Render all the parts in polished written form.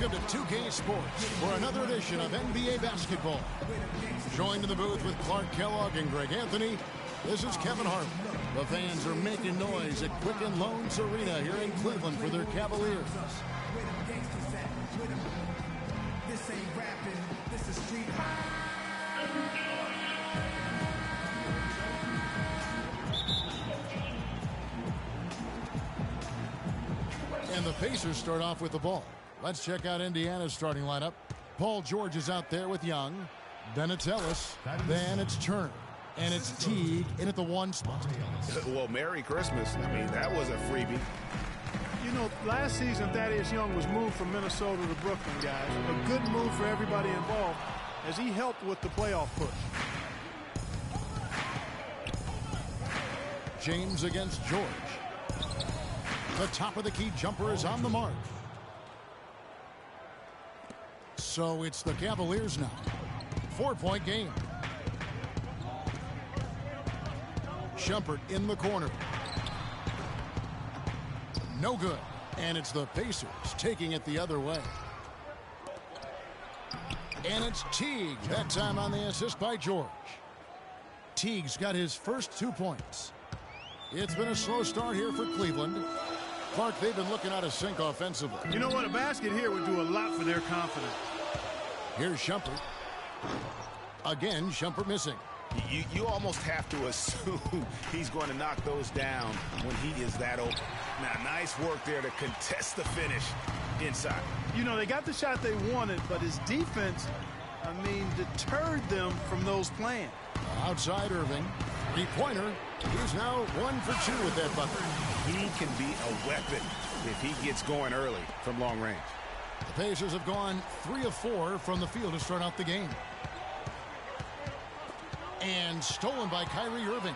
Welcome to 2K Sports for another edition of NBA basketball. Joined in the booth with Clark Kellogg and Greg Anthony, this is Kevin Harlan. The fans are making noise at Quicken Loans Arena here in Cleveland for their Cavaliers. This ain't rapping, this is street. And the Pacers start off with the ball. Let's check out Indiana's starting lineup. Paul George is out there with Young. Then it's Ellis. Then it's Turner. And it's Teague in at the 1 spot. Well, Merry Christmas. I mean, that was a freebie. You know, last season, Thaddeus Young was moved from Minnesota to Brooklyn, guys. A good move for everybody involved as he helped with the playoff push. James against George. The top of the key jumper is on the mark. So it's the Cavaliers now. 4-point game. Shumpert in the corner. No good. And it's the Pacers taking it the other way. And it's Teague. That time on the assist by George. Teague's got his first 2 points. It's been a slow start here for Cleveland. Clark, they've been looking out of sync offensively. You know what? A basket here would do a lot for their confidence. Here's Shumpert. Again, Shumpert missing. You almost have to assume he's going to knock those down when he is that open. Now, nice work there to contest the finish inside. You know, they got the shot they wanted, but his defense, deterred them from those plans. Outside Irving. Three-pointer. He's now 1 for 2 with that bucket. He can be a weapon if he gets going early from long range. The Pacers have gone 3 of 4 from the field to start out the game. And stolen by Kyrie Irving.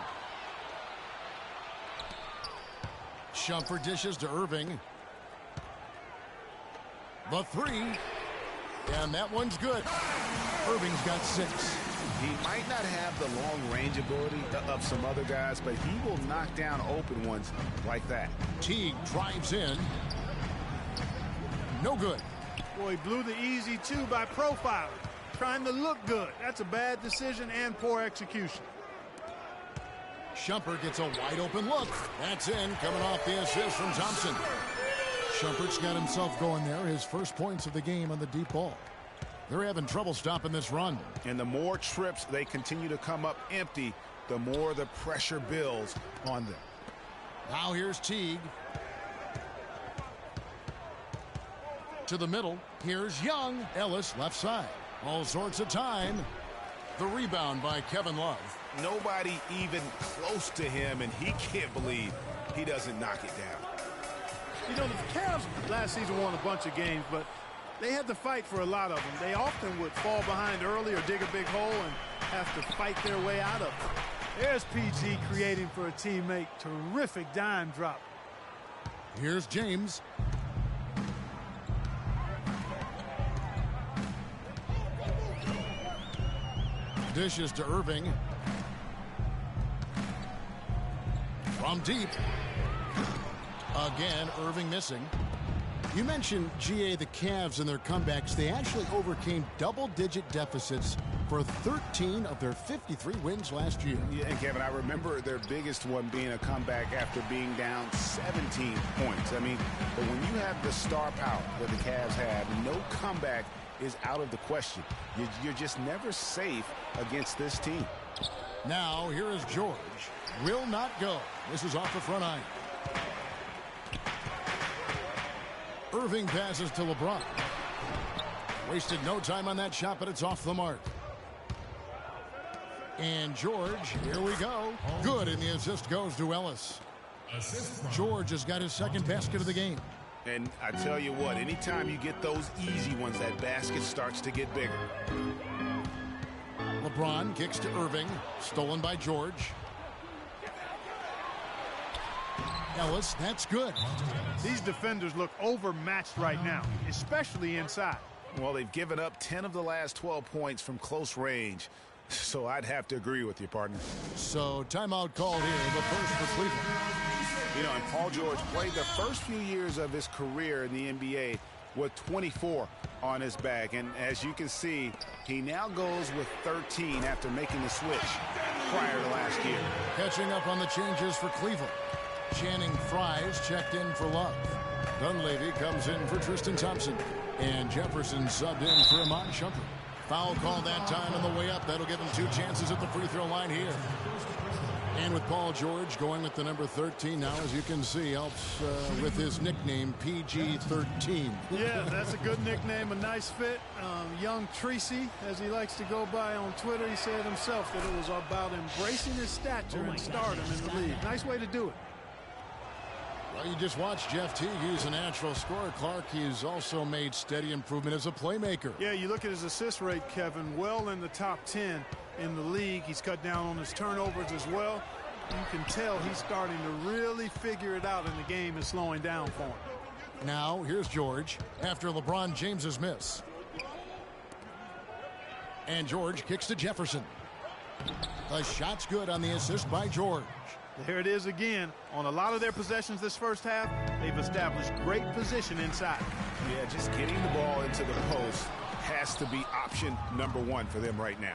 Shumpert dishes to Irving. The 3. And that one's good. Irving's got 6. He might not have the long-range ability of some other guys, but he will knock down open ones like that. Teague drives in. No good. Boy, he blew the easy 2 by profiling. Trying to look good. That's a bad decision and poor execution. Shumpert gets a wide-open look. That's in, coming off the assist from Thompson. Shumpert's got himself going there. His first points of the game on the deep ball. They're having trouble stopping this run. And the more trips they continue to come up empty, the more the pressure builds on them. Now here's Teague. To the middle. Here's Young. Ellis left side. All sorts of time. The rebound by Kevin Love. Nobody even close to him, and he can't believe he doesn't knock it down. You know, the Cavs last season won a bunch of games, but they had to fight for a lot of them. They often would fall behind early or dig a big hole and have to fight their way out of it. There's PG creating for a teammate. Terrific dime drop. Here's James. Dishes to Irving. From deep. Again, Irving missing. You mentioned, GA, the Cavs and their comebacks. They actually overcame double-digit deficits for 13 of their 53 wins last year. Yeah, and Kevin, I remember their biggest one being a comeback after being down 17 points. But when you have the star power that the Cavs have, no comeback is out of the question. You're just never safe against this team. Now, here is George. Will not go. This is off the front iron. Irving passes to LeBron. Wasted no time on that shot, but it's off the mark. And George, here we go. Good, and the assist goes to Ellis. George has got his second basket of the game. And I tell you what, anytime you get those easy ones, that basket starts to get bigger. LeBron kicks to Irving. Stolen by George. Ellis, that's good. These defenders look overmatched right now, especially inside. Well, they've given up 10 of the last 12 points from close range. So I'd have to agree with you, partner. So timeout called here, the first for Cleveland. You know, and Paul George played the first few years of his career in the NBA with 24 on his bag. And as you can see, he now goes with 13 after making the switch prior to last year. Catching up on the changes for Cleveland. Channing Fries checked in for Love. Dunleavy comes in for Tristan Thompson. And Jefferson subbed in for Iman Shumpert. Foul call that time on the way up. That'll give him 2 chances at the free throw line here. And with Paul George going with the number 13 now, as you can see, helps with his nickname, PG-13. Yeah, that's a good nickname, a nice fit. Young Tracy, as he likes to go by on Twitter, he said himself that it was about embracing his stature and stardom in the league. Nice way to do it. Well, you just watched Jeff Teague. He's a natural scorer. Clark, he's also made steady improvement as a playmaker. Yeah, you look at his assist rate, Kevin, well in the top 10 in the league. He's cut down on his turnovers as well. You can tell he's starting to really figure it out, and the game is slowing down for him. Now, here's George after LeBron James's miss. And George kicks to Jefferson. The shot's good on the assist by George. There it is again. On a lot of their possessions this first half, they've established great position inside. Yeah, just getting the ball into the post has to be option number 1 for them right now.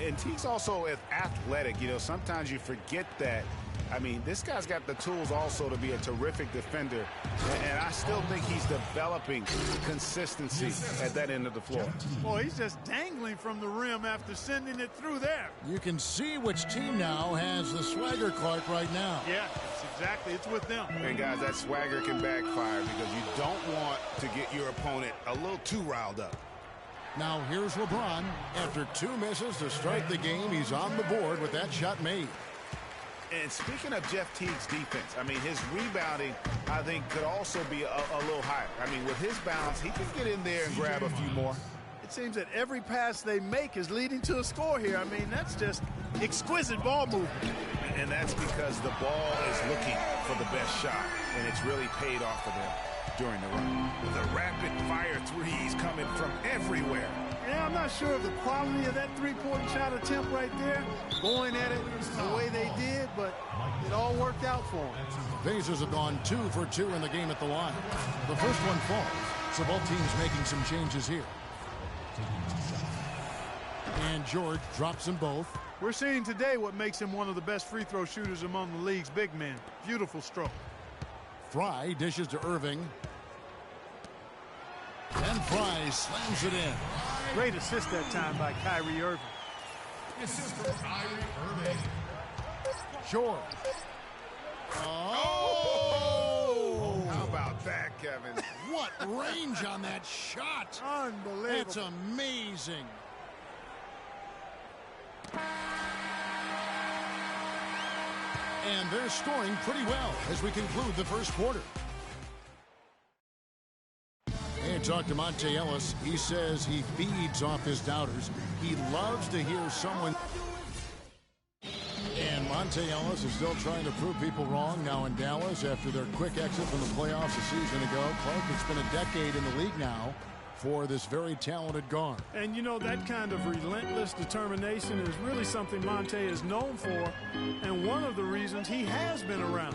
And Teague's also athletic. You know, sometimes you forget that. I mean, this guy's got the tools also to be a terrific defender. And I still think he's developing consistency at that end of the floor. Boy, he's just dangling from the rim after sending it through there. You can see which team now has the swagger, Clark, right now. Yeah, it's with them. And guys, that swagger can backfire because you don't want to get your opponent a little too riled up. Now here's LeBron. After 2 misses to start the game, he's on the board with that shot made. And speaking of Jeff Teague's defense, I mean, his rebounding, I think, could also be a little higher. I mean, with his bounce, he can get in there and grab a few more. It seems that every pass they make is leading to a score here. I mean, that's just exquisite ball movement. And that's because the ball is looking for the best shot, and it's really paid off for them during the run. The rapid-fire threes coming from everywhere. Yeah, I'm not sure of the quality of that three-point shot attempt right there, going at it the way they did, but it all worked out for them. Pacers have gone 2 for 2 in the game at the line. The first one falls, so both teams making some changes here. And George drops them both. We're seeing today what makes him one of the best free throw shooters among the league's big men. Beautiful stroke. Fry dishes to Irving. And Fry slams it in. Great assist that time by Kyrie Irving. Assist from Kyrie Irving. George. Oh! How about that, Kevin? What range on that shot. Unbelievable. That's amazing. And they're scoring pretty well as we conclude the first quarter. And talk to Monte Ellis. He says he feeds off his doubters. He loves to hear someone. And Monte Ellis is still trying to prove people wrong now in Dallas after their quick exit from the playoffs a season ago. Clark, it's been a decade in the league now for this very talented guard. And you know, that kind of relentless determination is really something Monte is known for, and one of the reasons he has been around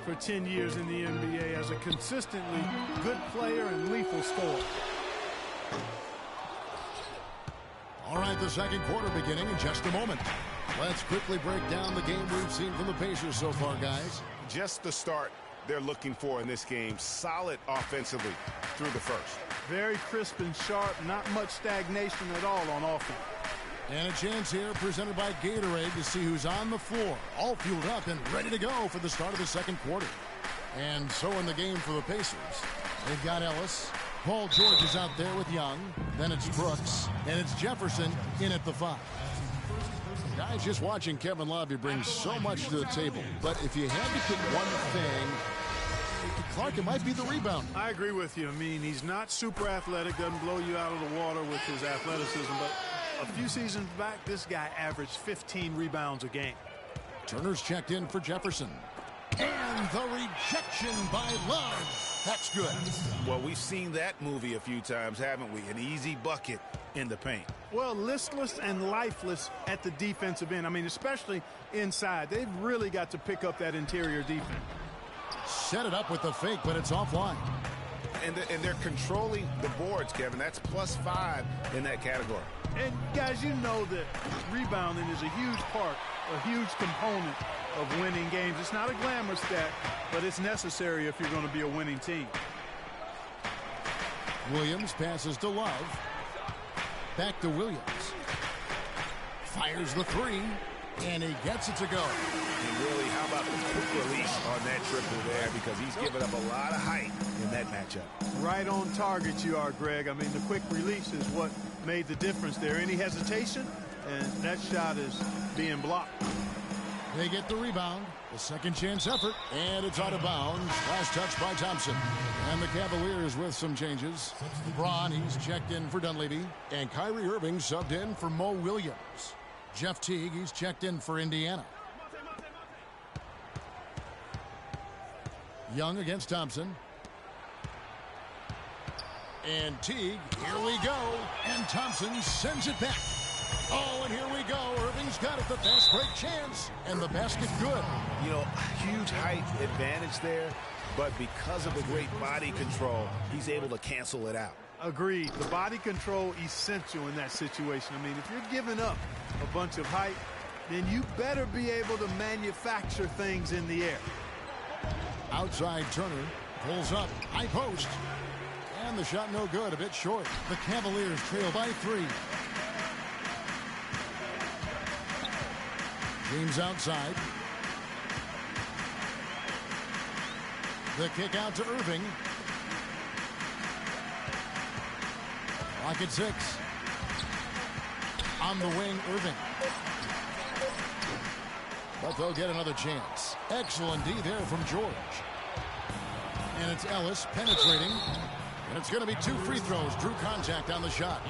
for 10 years in the NBA as a consistently good player and lethal scorer. All right, the second quarter beginning in just a moment. Let's quickly break down the game we've seen from the Pacers so far, guys. Just the start they're looking for in this game. Solid offensively through the first. Very crisp and sharp, not much stagnation at all on offense. And a chance here presented by Gatorade to see who's on the floor, all fueled up and ready to go for the start of the second quarter. And so in the game for the Pacers, they've got Ellis. Paul George is out there with Young. Then it's Brooks. And it's Jefferson in at the 5. Guys, just watching Kevin Love, he brings so much to the table. But if you had to pick one thing, Clark, it might be the rebound. I agree with you. I mean, he's not super athletic, doesn't blow you out of the water with his athleticism, but a few seasons back, this guy averaged 15 rebounds a game. Turner's checked in for Jefferson. And the rejection by Love. That's good. Well, we've seen that movie a few times, haven't we? An easy bucket in the paint. Well, listless and lifeless at the defensive end. I mean, especially inside. They've really got to pick up that interior defense. Set it up with the fake, but it's offline. and they're controlling the boards, Kevin. That's +5 in that category. And, guys, you know that rebounding is a huge part, a huge component of winning games. It's not a glamour stat, but it's necessary if you're going to be a winning team. Williams passes to Love. Back to Williams. Fires the three, and he gets it to go. And really, how about the quick release on that triple there, because he's given up a lot of height in that matchup. Right on target you are, Greg. I mean, the quick release is what made the difference there. Any hesitation, and that shot is being blocked. They get the rebound. The second chance effort, and it's out of bounds. Last touch by Thompson. And the Cavaliers with some changes. Braun, he's checked in for Dunleavy. And Kyrie Irving subbed in for Mo Williams. Jeff Teague, he's checked in for Indiana. Young against Thompson. And Teague, here we go. And Thompson sends it back. Oh, and here we go. Irving's got it. The fast break chance. And the basket good. You know, huge height advantage there, but because of the great body control, he's able to cancel it out. Agreed. The body control essential in that situation. I mean, if you're giving up a bunch of height, then you better be able to manufacture things in the air. Outside Turner pulls up. High post. And the shot no good. A bit short. The Cavaliers trail by 3. James outside. The kick out to Irving. Clock at 6. On the wing, Irving. But they'll get another chance. Excellent D there from George. And it's Ellis penetrating. And it's going to be 2 free throws. Drew contact on the shot.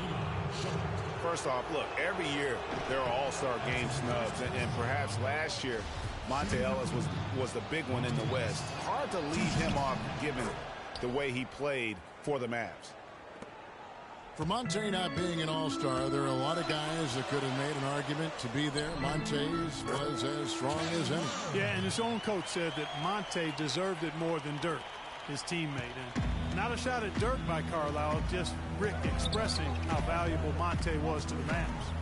First off, look, every year there are all-star game snubs, and perhaps last year Monte Ellis was the big one in the West. Hard to leave him off given the way he played for the Mavs. For Monte not being an all-star, there are a lot of guys that could have made an argument to be there. Monte's was as strong as any. Yeah, and his own coach said that Monte deserved it more than Dirk, his teammate. And not a shot at Dirk by Carlisle, just Rick expressing how valuable Monte was to the Mavs.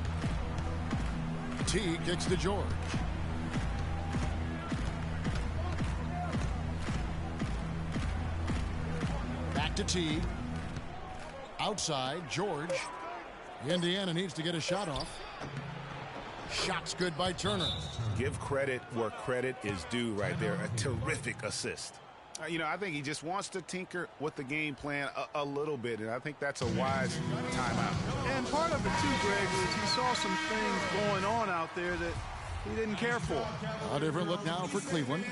T kicks to George. Back to T. Outside, George. Indiana needs to get a shot off. Shot's good by Turner. Give credit where credit is due right there. A terrific assist. You know, I think he just wants to tinker with the game plan a little bit, and I think that's a wise timeout. And part of it, too, Greg, is he saw some things going on out there that he didn't care for. A different look now for Cleveland.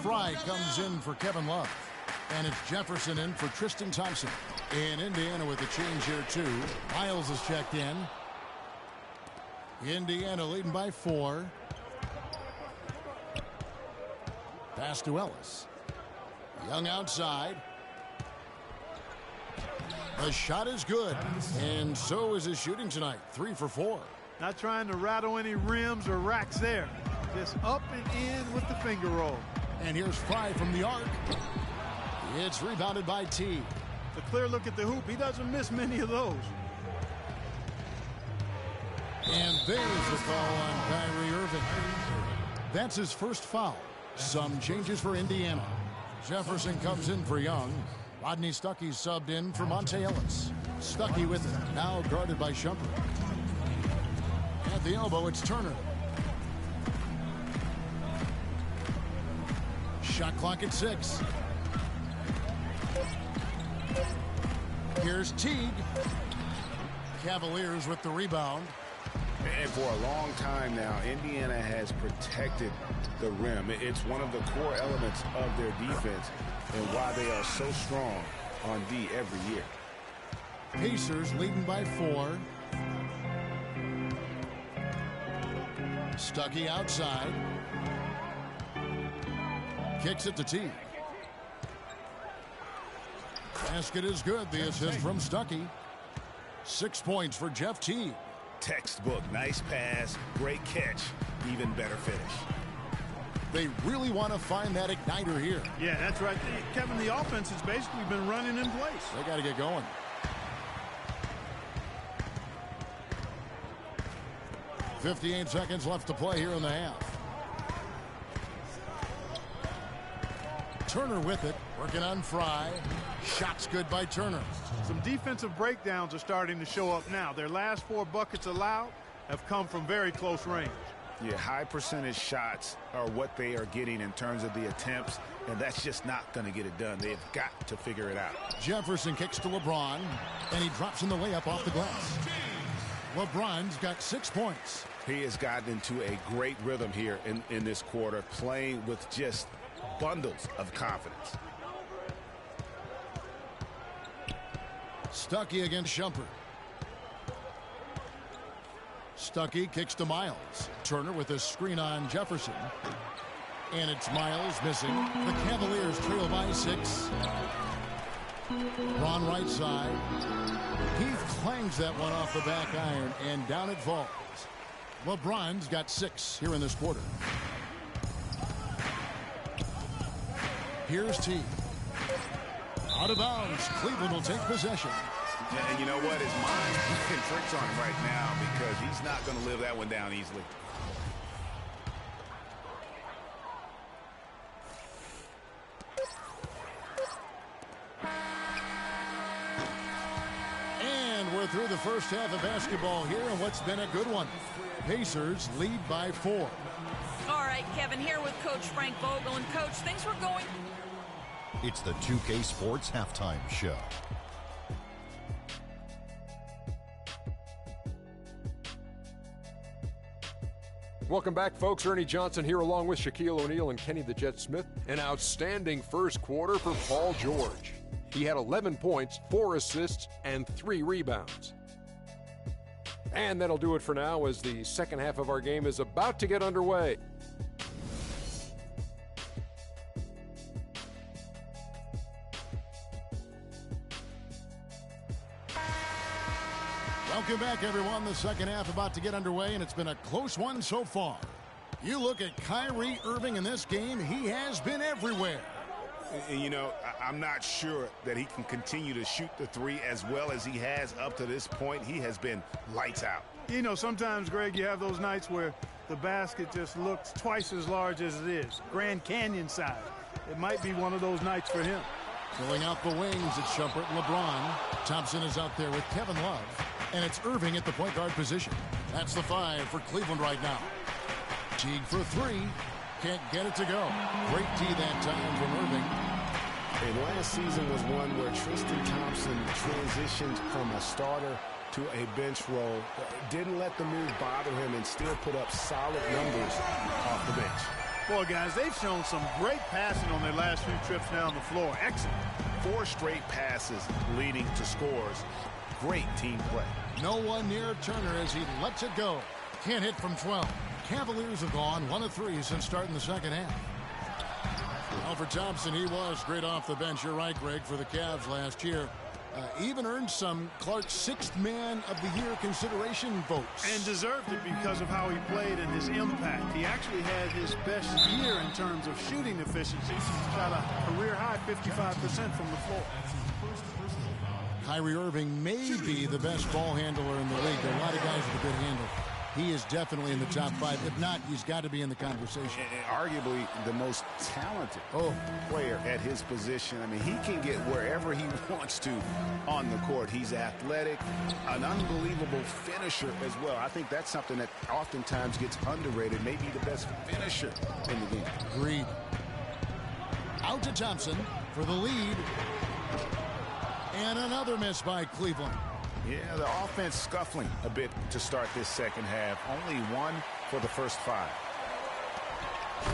Fry comes in for Kevin Love. And it's Jefferson in for Tristan Thompson. In Indiana with a change here, too. Miles is checked in. Indiana leading by 4. Pass to Ellis. Young outside. The shot is good. And so is his shooting tonight. 3 for 4. Not trying to rattle any rims or racks there. Just up and in with the finger roll. And here's Fry from the arc. It's rebounded by T. A clear look at the hoop. He doesn't miss many of those. And there's the call on Kyrie Irving. That's his first foul. Some changes for Indiana. Jefferson comes in for Young. Rodney Stuckey subbed in for Monte Ellis. Stuckey with it. Now guarded by Shumpert. At the elbow, it's Turner. Shot clock at 6. Here's Teague. Cavaliers with the rebound. And for a long time now, Indiana has protected the rim. It's one of the core elements of their defense and why they are so strong on D every year. Pacers leading by 4. Stuckey outside. Kicks it to Teague. Basket is good. The assist from Stuckey. 6 points for Jeff Teague. Textbook. Nice pass. Great catch. Even better finish. They really want to find that igniter here. Yeah, that's right. Kevin, the offense has basically been running in place. They got to get going. .58 seconds left to play here in the half. Turner with it, working on Fry. Shots good by Turner. Some defensive breakdowns are starting to show up now. Their last 4 buckets allowed have come from very close range. Yeah, high percentage shots are what they are getting in terms of the attempts, and that's just not going to get it done. They've got to figure it out. Jefferson kicks to LeBron, and he drops in the layup off the glass. LeBron's got 6 points. He has gotten into a great rhythm here in this quarter, playing with just bundles of confidence. Stuckey against Shumpert. Stuckey kicks to Miles. Turner with a screen on Jefferson. And it's Miles missing. The Cavaliers trail by 6. Ron right side. Heath clangs that one off the back iron, and down it falls. LeBron's got 6 here in this quarter. Here's T. Out of bounds. Cleveland will take possession. And you know what? His mind's playing tricks on him right now because he's not going to live that one down easily. And we're through the first half of basketball here, and what's been a good one. Pacers lead by 4. All right, Kevin, here with Coach Frank Vogel. And, Coach, things were going... It's the 2K Sports Halftime Show. Welcome back, folks. Ernie Johnson here along with Shaquille O'Neal and Kenny the Jet Smith. An outstanding first quarter for Paul George. He had 11 points, 4 assists, and 3 rebounds. And that'll do it for now as the second half of our game is about to get underway. Welcome back, everyone. The second half about to get underway, and it's been a close one so far. You look at Kyrie Irving in this game, he has been everywhere. And, you know, I'm not sure that he can continue to shoot the 3 as well as he has up to this point. He has been lights out. You know, sometimes, Greg, you have those nights where the basket just looks twice as large as it is. Grand Canyon size. It might be one of those nights for him. Filling out the wings, it's Shumpert and LeBron. Thompson is out there with Kevin Love. And it's Irving at the point guard position. That's the 5 for Cleveland right now. Teague for 3. Can't get it to go. Great D that time from Irving. And last season was one where Tristan Thompson transitioned from a starter to a bench role. Didn't let the move bother him and still put up solid numbers off the bench. Boy, guys, they've shown some great passing on their last few trips down the floor. Excellent. 4 straight passes leading to scores. Great team play. No one near Turner as he lets it go. Can't hit from 12. Cavaliers have gone 1 of 3 since starting the second half. Well, for Thompson, he was great off the bench. You're right, Greg, for the Cavs last year. Even earned some Clark's 6th man of the year consideration votes. And deserved it because of how he played and his impact. He actually had his best year in terms of shooting efficiency. Shot a career high 55% from the floor. Kyrie Irving may be the best ball handler in the league. There are a lot of guys with a good handle. He is definitely in the top 5. If not, he's got to be in the conversation. And arguably the most talented player at his position. I mean, he can get wherever he wants to on the court. He's athletic, an unbelievable finisher as well. I think that's something that oftentimes gets underrated. Maybe the best finisher in the game. Agreed. Out to Thompson for the lead. And another miss by Cleveland. Yeah, the offense scuffling a bit to start this second half. Only 1 for the first 5.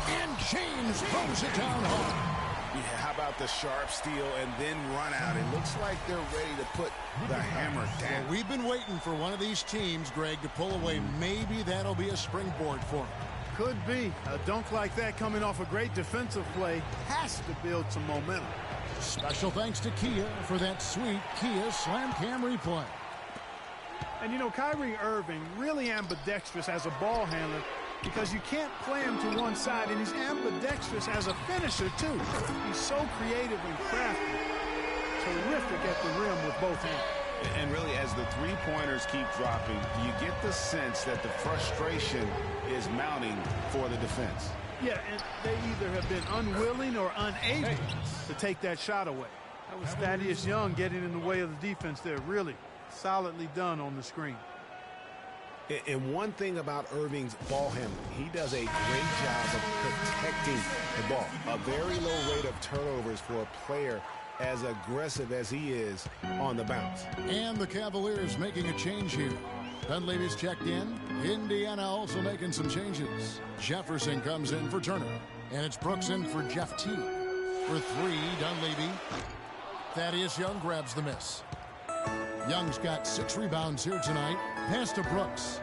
And James throws it down hard. Yeah, how about the sharp steal and then run out? It looks like they're ready to put the hammer down. Well, we've been waiting for one of these teams, Greg, to pull away. Maybe that'll be a springboard for them. Could be. A dunk like that coming off a great defensive play has to build some momentum. Special thanks to Kia for that sweet Kia Slam Cam replay. And, you know, Kyrie Irving, really ambidextrous as a ball handler, because you can't play him to one side, and he's ambidextrous as a finisher, too. He's so creative and crafty. Terrific at the rim with both hands. And really, as the three-pointers keep dropping, you get the sense that the frustration is mounting for the defense. Yeah, and they either have been unwilling or unable to take that shot away. That was Thaddeus Young getting in the way of the defense there. Really solidly done on the screen. And one thing about Irving's ball handling, he does a great job of protecting the ball. A very low rate of turnovers for a player as aggressive as he is on the bounce. And the Cavaliers making a change here. Dunleavy's checked in. Indiana also making some changes. Jefferson comes in for Turner. And it's Brooks in for Jeff T. For three, Dunleavy. Thaddeus Young grabs the miss. Young's got 6 rebounds here tonight. Pass to Brooks.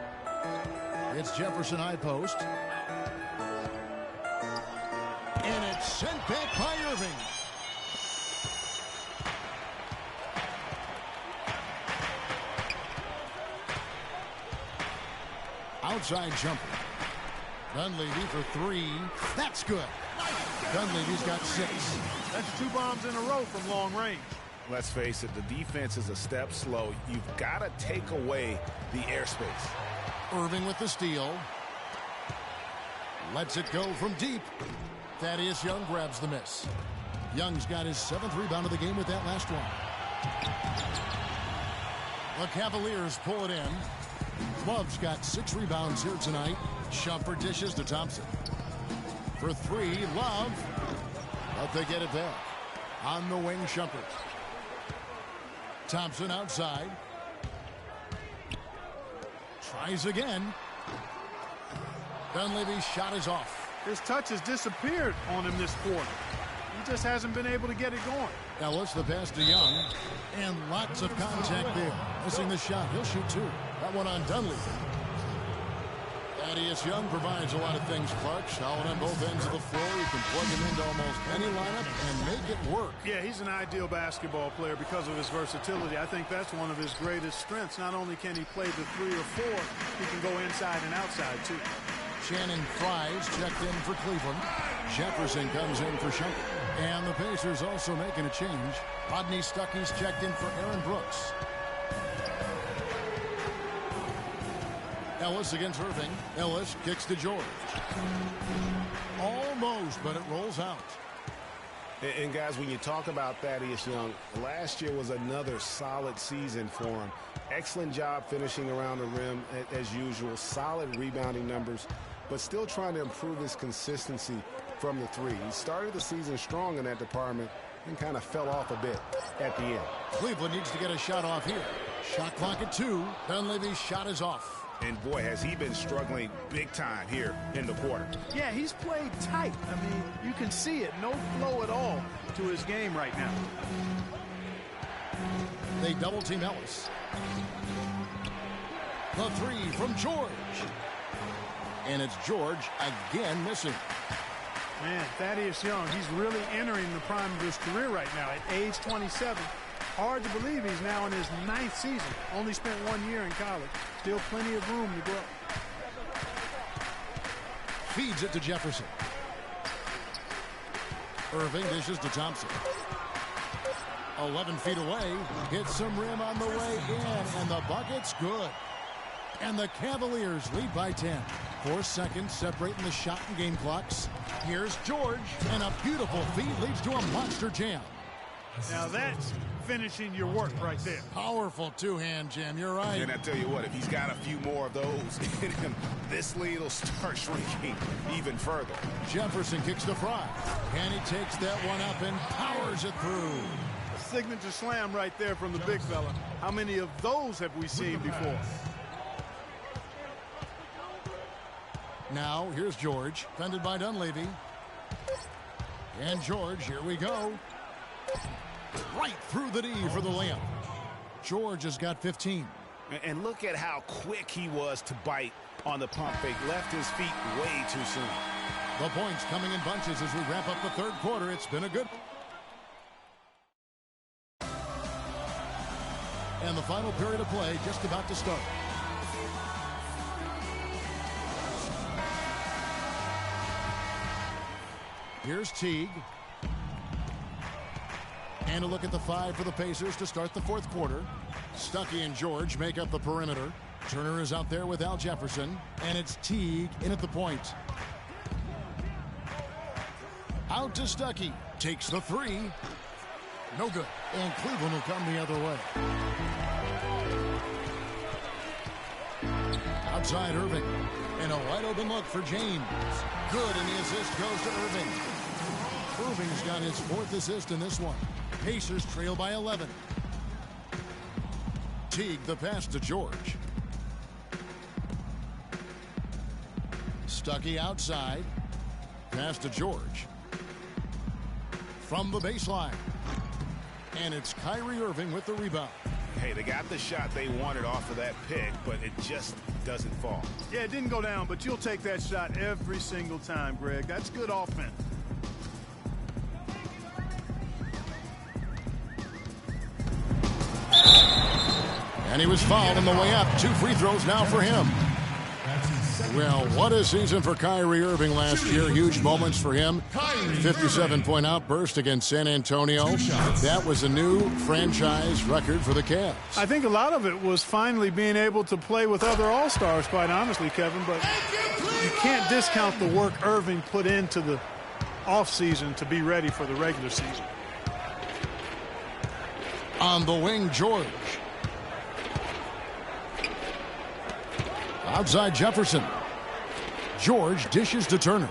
It's Jefferson high post. And it's sent back by Irving. Outside jumper. Dunleavy for 3. That's good. Dunleavy's got 6. That's 2 bombs in a row from long range. Let's face it, the defense is a step slow. You've got to take away the airspace. Irving with the steal. Lets it go from deep. Thaddeus Young grabs the miss. Young's got his 7th rebound of the game with that last one. The Cavaliers pull it in. Love's got 6 rebounds here tonight. Shumpert dishes to Thompson. For 3, Love. But they get it back. On the wing, Shumpert. Thompson outside. Tries again. Dunleavy's shot is off. His touch has disappeared on him this quarter. He just hasn't been able to get it going. Ellis the pass to Young. And lots of contact there. Missing the shot. He'll shoot 2. That one on Dunleavy. Thaddeus Young provides a lot of things, Clark. Solid on both ends of the floor. You can plug him into almost any lineup and make it work. Yeah, he's an ideal basketball player because of his versatility. I think that's one of his greatest strengths. Not only can he play the 3 or 4, he can go inside and outside, too. Channing Fries checked in for Cleveland. Jefferson comes in for Shumpert. And the Pacers also making a change. Rodney Stuckey's checked in for Aaron Brooks. Ellis against Irving. Ellis kicks to George. Almost, but it rolls out. And guys, when you talk about Thaddeus Young, last year was another solid season for him. Excellent job finishing around the rim as usual. Solid rebounding numbers, but still trying to improve his consistency from the 3. He started the season strong in that department and kind of fell off a bit at the end. Cleveland needs to get a shot off here. Shot clock at 2. Dunleavy's shot is off. And boy, has he been struggling big time here in the quarter. Yeah, he's played tight. I mean, you can see it. No flow at all to his game right now. They double team Ellis. The 3 from George. And it's George again missing. Man, Thaddeus Young, he's really entering the prime of his career right now at age 27. Hard to believe he's now in his 9th season. Only spent 1 year in college. Still plenty of room to grow. Feeds it to Jefferson. Irving dishes to Thompson. 11 feet away. Hits some rim on the way in. And the bucket's good. And the Cavaliers lead by 10. 4 seconds separating the shot and game clocks. Here's George. And a beautiful feed leads to a monster jam. Now that's finishing your work right there. Powerful 2-hand jam. You're right. And I tell you what, if he's got a few more of those in him, this lead will start shrinking even further. Jefferson kicks to Fry. And he takes that one up and powers it through. A signature slam right there from the big fella. How many of those have we seen before? Now, here's George, fended by Dunleavy. And George, here we go. Right through the D for the layup. George has got 15. And look at how quick he was to bite on the pump fake. Left his feet way too soon. The points coming in bunches as we wrap up the 3rd quarter. It's been a good. And the final period of play just about to start. Here's Teague. And a look at the 5 for the Pacers to start the fourth quarter. Stuckey and George make up the perimeter. Turner is out there with Al Jefferson. And it's Teague in at the point. Out to Stuckey. Takes the 3. No good. And Cleveland will come the other way. Outside Irving. And a wide open look for James. Good, and the assist goes to Irving. Irving's got his 4th assist in this one. Pacers trail by 11. Teague the pass to George. Stuckey outside. Pass to George. From the baseline. And it's Kyrie Irving with the rebound. Hey, they got the shot they wanted off of that pick, but it just doesn't fall. Yeah, it didn't go down, but you'll take that shot every single time, Greg. That's good offense. And he was fouled on the way up. 2 free throws now for him. Well, what a season for Kyrie Irving last year. Huge moments for him. 57-point outburst against San Antonio. That was a new franchise record for the Cavs. I think a lot of it was finally being able to play with other All-Stars, quite honestly, Kevin. But you can't discount the work Irving put into the offseason to be ready for the regular season. On the wing, George. Outside Jefferson. George dishes to Turner.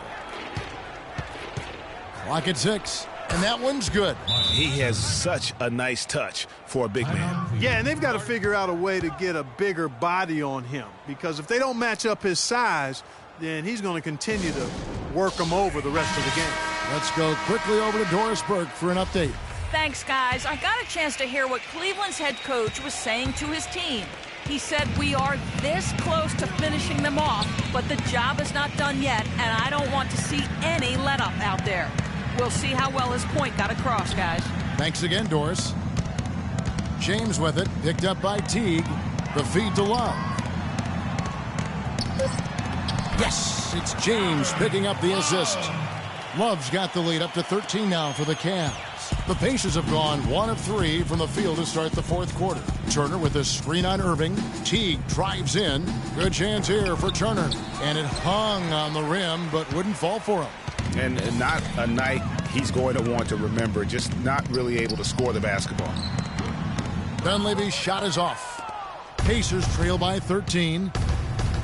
Clock at 6. And that one's good. He has such a nice touch for a big man. Yeah, and they've got to figure out a way to get a bigger body on him. Because if they don't match up his size, then he's going to continue to work him over the rest of the game. Let's go quickly over to Doris Burke for an update. Thanks, guys. I got a chance to hear what Cleveland's head coach was saying to his team. He said, we are this close to finishing them off, but the job is not done yet, and I don't want to see any let-up out there. We'll see how well his point got across, guys. Thanks again, Doris. James with it, picked up by Teague. The feed to Love. Yes, it's James picking up the assist. Love's got the lead up to 13 now for the Cavs. The Pacers have gone 1 of 3 from the field to start the fourth quarter. Turner with a screen on Irving. Teague drives in. Good chance here for Turner. And it hung on the rim, but wouldn't fall for him. And not a night he's going to want to remember, just not really able to score the basketball. Dunleavy's shot is off. Pacers trail by 13.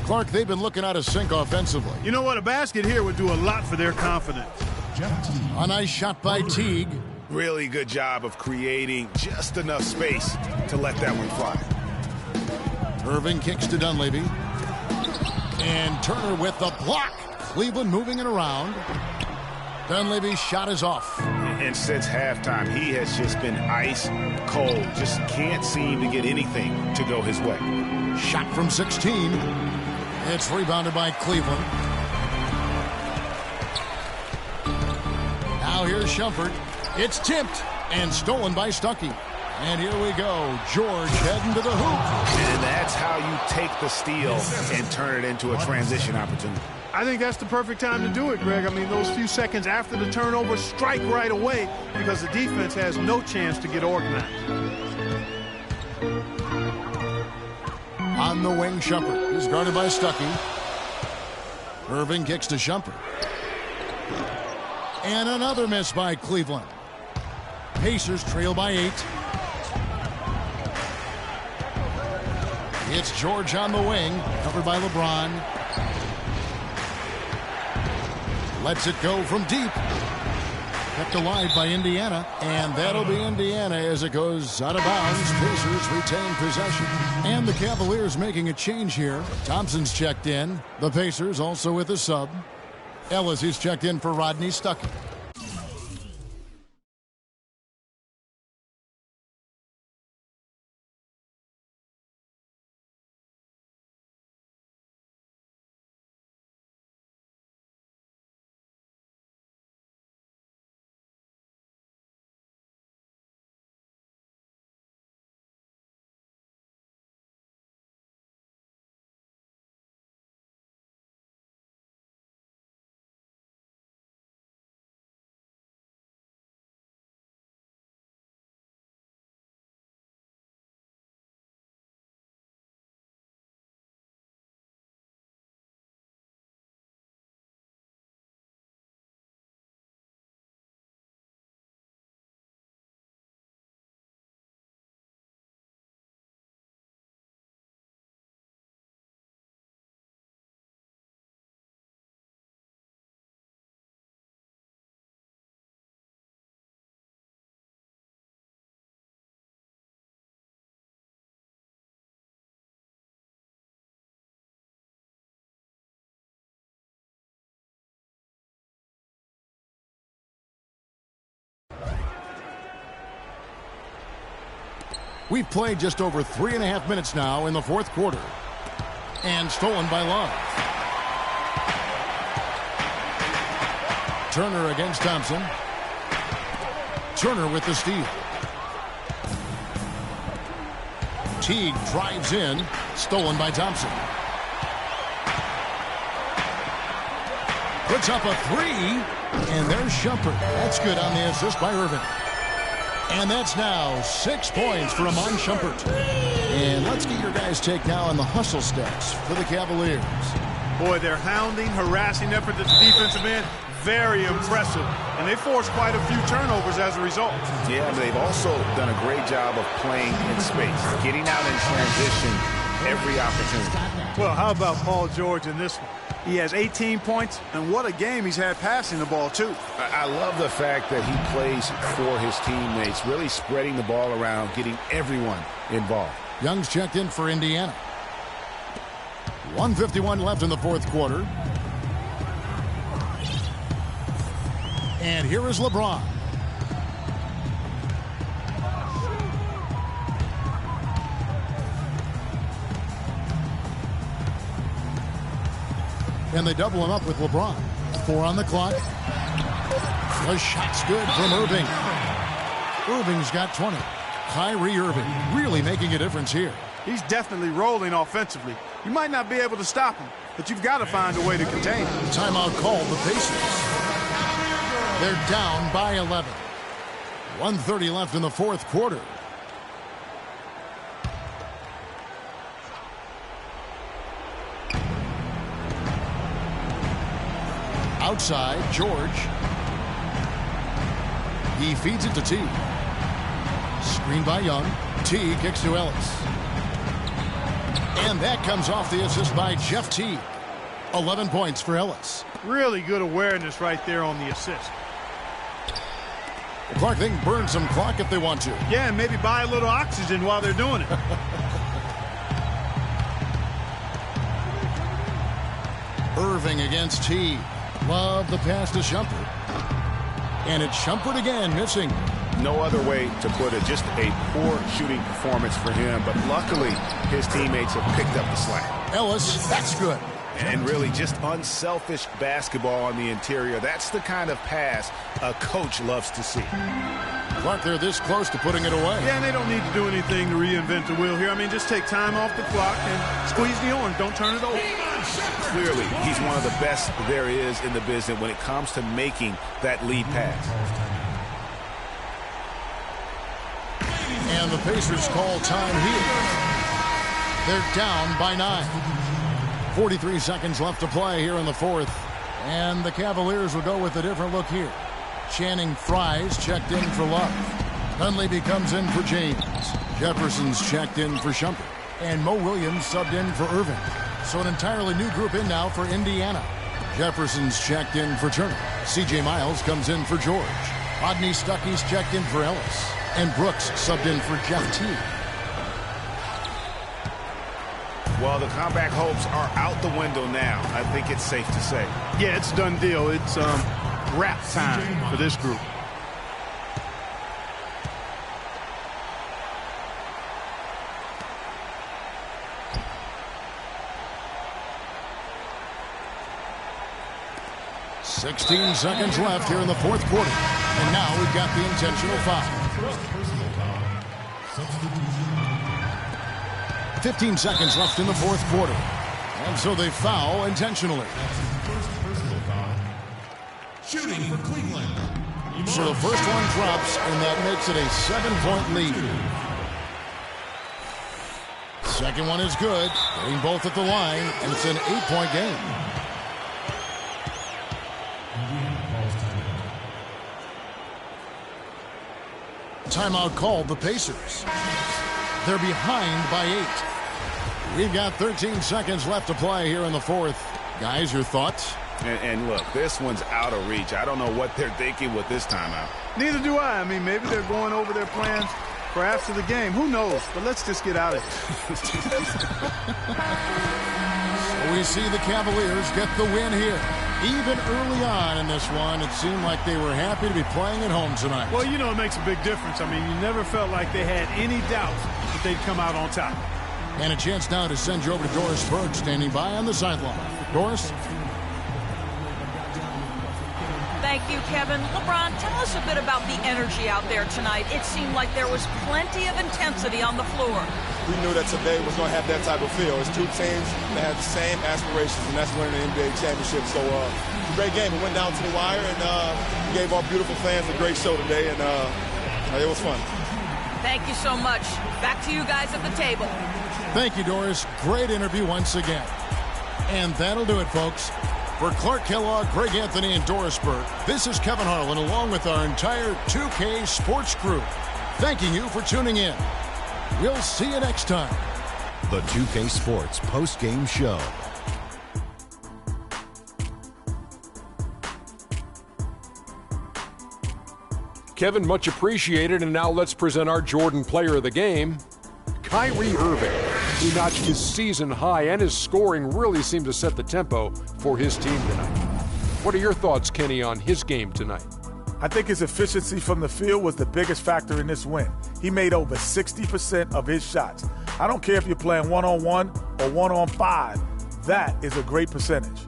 Clark, they've been looking out of sync offensively. You know what? A basket here would do a lot for their confidence. A nice shot by Teague. Really good job of creating just enough space to let that one fly. Irving kicks to Dunleavy. And Turner with the block. Cleveland moving it around. Dunleavy's shot is off. And since halftime, he has just been ice cold. Just can't seem to get anything to go his way. Shot from 16. It's rebounded by Cleveland. Now here's Shumpert. It's tipped and stolen by Stuckey. And here we go. George heading to the hoop. And that's how you take the steal and turn it into a transition opportunity. I think that's the perfect time to do it, Greg. I mean, those few seconds after the turnover, strike right away because the defense has no chance to get organized. On the wing, Shumpert is guarded by Stuckey. Irving kicks to Shumpert. And another miss by Cleveland. Pacers trail by 8. It's George on the wing, covered by LeBron. Lets it go from deep. Kept alive by Indiana, and that'll be Indiana as it goes out of bounds. Pacers retain possession. And the Cavaliers making a change here. Thompson's checked in. The Pacers also with a sub. Ellis is checked in for Rodney Stuckey. We've played just over 3.5 minutes now in the fourth quarter. And stolen by Love. Turner against Thompson. Turner with the steal. Teague drives in. Stolen by Thompson. Puts up a three. And there's Shumpert. That's good on the assist by Irving. And that's now 6 points for Amon Shumpert. And let's get your guys' take now on the hustle stats for the Cavaliers. Boy, their hounding, harassing effort at the defensive end, very impressive. And they forced quite a few turnovers as a result. Yeah, they've also done a great job of playing in space, getting out in transition every opportunity. Well, how about Paul George in this one? He has 18 points, and what a game he's had passing the ball, too. I love the fact that he plays for his teammates, really spreading the ball around, getting everyone involved. Young's checked in for Indiana. 1:51 left in the fourth quarter. And here is LeBron. And they double him up with LeBron. 4 on the clock. The shot's good from Irving. Irving's got 20. Kyrie Irving really making a difference here. He's definitely rolling offensively. You might not be able to stop him, but you've got to find a way to contain him. Timeout called the Pacers. They're down by 11. 1:30 left in the fourth quarter. Outside, George. He feeds it to T. Screen by Young. T kicks to Ellis. And that comes off the assist by Jeff T. 11 points for Ellis. Really good awareness right there on the assist. Clark, they can burn some clock if they want to. Yeah, and maybe buy a little oxygen while they're doing it. Irving against T. Love the pass to Shumpert. And it's Shumpert again, missing. No other way to put it. Just a poor shooting performance for him. But luckily, his teammates have picked up the slack. Ellis, that's good. And really just unselfish basketball on the interior. That's the kind of pass a coach loves to see. Clark, they're this close to putting it away. Yeah, and they don't need to do anything to reinvent the wheel here. I mean, just take time off the clock and squeeze the orange. Don't turn it over. Clearly, he's one of the best there is in the business when it comes to making that lead pass. And the Pacers call time here. They're down by 9. 43 seconds left to play here in the fourth. And the Cavaliers will go with a different look here. Channing Frye's checked in for Love. Dunleavy comes in for James. Jefferson's checked in for Shumpert. And Mo Williams subbed in for Irving. So an entirely new group in now for Indiana. Jefferson's checked in for Turner. C.J. Miles comes in for George. Rodney Stuckey's checked in for Ellis. And Brooks subbed in for Jeff T. Well, the comeback hopes are out the window now. I think it's safe to say. Yeah, it's done deal. It's wrap time for this group. .16 seconds left here in the fourth quarter. And now we've got the intentional foul. 15 seconds left in the fourth quarter. And so they foul intentionally. Shooting for Cleveland. So the first one drops, and that makes it a 7-point lead. Second one is good. Getting both at the line, and it's an 8-point game. Timeout called the Pacers. They're behind by 8. We've got 13 seconds left to play here in the fourth. Guys, your thoughts? And look, this one's out of reach. I don't know what they're thinking with this timeout. Neither do I. I mean, maybe they're going over their plans for after the game. Who knows? But let's just get out of here. We see the Cavaliers get the win here. Even early on in this one, it seemed like they were happy to be playing at home tonight. Well, you know, it makes a big difference. I mean, you never felt like they had any doubts that they'd come out on top. And a chance now to send you over to Doris Burke, standing by on the sideline. Doris? Thank you, Kevin. LeBron, tell us a bit about the energy out there tonight. It seemed like there was plenty of intensity on the floor. We knew that today was going to have that type of feel. It's two teams that have the same aspirations, and that's winning the NBA championship. So it's a great game. It went down to the wire, and we gave our beautiful fans a great show today, and it was fun. Thank you so much. Back to you guys at the table. Thank you, Doris. Great interview once again. And that'll do it, folks. For Clark Kellogg, Greg Anthony, and Doris Burke, this is Kevin Harlan along with our entire 2K Sports crew, thanking you for tuning in. We'll see you next time. The 2K Sports post-game show. Kevin, much appreciated, and now let's present our Jordan Player of the Game, Kyrie Irving. He notched his season high, and his scoring really seemed to set the tempo for his team tonight. What are your thoughts, Kenny, on his game tonight? I think his efficiency from the field was the biggest factor in this win. He made over 60% of his shots. I don't care if you're playing one-on-one or one-on-5. That is a great percentage.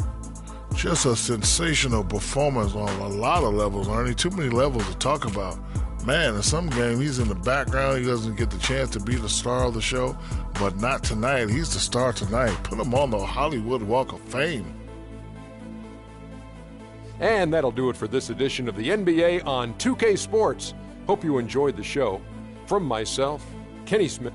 Just a sensational performance on a lot of levels, Ernie. Too many levels to talk about. Man, in some game, he's in the background. He doesn't get the chance to be the star of the show, but not tonight. He's the star tonight. Put him on the Hollywood Walk of Fame. And that'll do it for this edition of the NBA on 2K Sports. Hope you enjoyed the show. From myself, Kenny Smith.